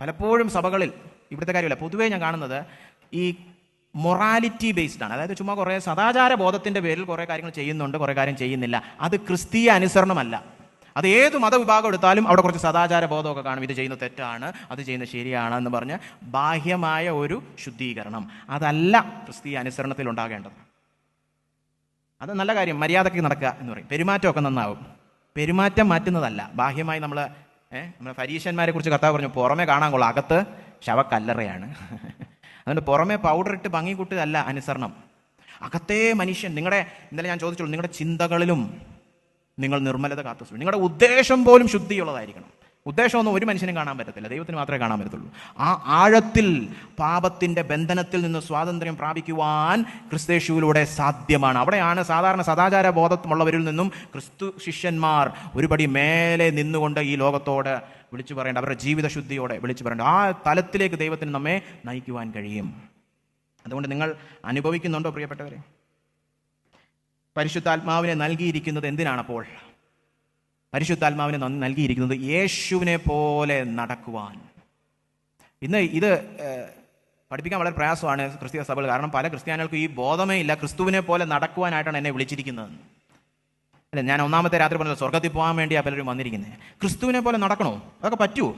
പലപ്പോഴും സഭകളിൽ, ഇവിടുത്തെ കാര്യമില്ല, പൊതുവേ ഞാൻ കാണുന്നത് ഈ മൊറാലിറ്റി ബേസ്ഡ് ആണ്. അതായത് ചുമ്മാ കുറേ സദാചാര ബോധത്തിൻ്റെ പേരിൽ കുറേ കാര്യങ്ങൾ ചെയ്യുന്നുണ്ട്, കുറേ കാര്യം ചെയ്യുന്നില്ല. അത് ക്രിസ്തീയ അനുസരണമല്ല. അത് ഏത് മതവിഭാഗം എടുത്താലും അവിടെ കുറച്ച് സദാചാര ബോധമൊക്കെ കാണും. ഇത് ചെയ്യുന്നത് തെറ്റാണ്, അത് ചെയ്യുന്നത് ശരിയാണ് എന്ന് പറഞ്ഞ് ബാഹ്യമായ ഒരു ശുദ്ധീകരണം, അതല്ല ക്രിസ്തീയ അനുസരണത്തിൽ ഉണ്ടാകേണ്ടത്. അത് നല്ല കാര്യം, മര്യാദയ്ക്ക് നടക്കുക എന്ന് പറയും. പെരുമാറ്റമൊക്കെ നന്നാവും. പെരുമാറ്റം മാറ്റുന്നതല്ല. ബാഹ്യമായി നമ്മുടെ ഫരീശന്മാരെ കുറിച്ച് കർത്താവ് പറഞ്ഞു, പുറമെ കാണാൻ കൊള്ളാം, അകത്ത് ശവക്കല്ലറയാണ്. അതുകൊണ്ട് പുറമെ പൗഡർ ഇട്ട് ഭംഗി കൂട്ടുകയല്ല അനുസരണം. അകത്തേ മനുഷ്യൻ, ഇന്നലെ ഞാൻ ചോദിച്ചുള്ളൂ, നിങ്ങളുടെ ചിന്തകളിലും നിങ്ങൾ നിർമ്മലത കാത്തു. നിങ്ങളുടെ ഉദ്ദേശം പോലും ശുദ്ധിയുള്ളതായിരിക്കണം. ഉദ്ദേശമൊന്നും ഒരു മനുഷ്യനും കാണാൻ പറ്റത്തില്ല, ദൈവത്തിന് മാത്രമേ കാണാൻ പറ്റത്തുള്ളൂ. ആ ആഴത്തിൽ പാപത്തിൻ്റെ ബന്ധനത്തിൽ നിന്ന് സ്വാതന്ത്ര്യം പ്രാപിക്കുവാൻ ക്രിസ്തേശുവിലൂടെ സാധ്യമാണ്. അവിടെയാണ് സാധാരണ സദാചാര ബോധമുള്ളവരിൽ നിന്നും ക്രിസ്തു ശിഷ്യന്മാർ ഒരുപടി മേലെ നിന്നുകൊണ്ട് ഈ ലോകത്തോട് വിളിച്ചു പറയേണ്ട, അവരുടെ ജീവിതശുദ്ധിയോടെ വിളിച്ചു പറയേണ്ട ആ തലത്തിലേക്ക് ദൈവത്തിന് നമ്മെ നയിക്കുവാൻ കഴിയും. അതുകൊണ്ട് നിങ്ങൾ അനുഭവിക്കുന്നുണ്ടോ പ്രിയപ്പെട്ടവരെ? പരിശുദ്ധാത്മാവിനെ നൽകിയിരിക്കുന്നത് എന്തിനാണപ്പോൾ? പരിശുദ്ധാത്മാവിനെ നൽകിയിരിക്കുന്നത് യേശുവിനെ പോലെ നടക്കുവാൻ. ഇന്ന് ഇത് പഠിപ്പിക്കാൻ വളരെ പ്രയാസമാണ് ക്രിസ്തീയ സഭകൾ. കാരണം പല ക്രിസ്ത്യാനികൾക്കും ഈ ബോധമേ ഇല്ല, ക്രിസ്തുവിനെ പോലെ നടക്കുവാനായിട്ടാണ് എന്നെ വിളിച്ചിരിക്കുന്നത്. അല്ല, ഞാൻ ഒന്നാമത്തെ രാത്രി പറഞ്ഞത് സ്വർഗത്തിൽ പോകാൻ വേണ്ടിയാണ് പലരും വന്നിരിക്കുന്നത്. ക്രിസ്തുവിനെ പോലെ നടക്കണോ? അതൊക്കെ പറ്റുമോ?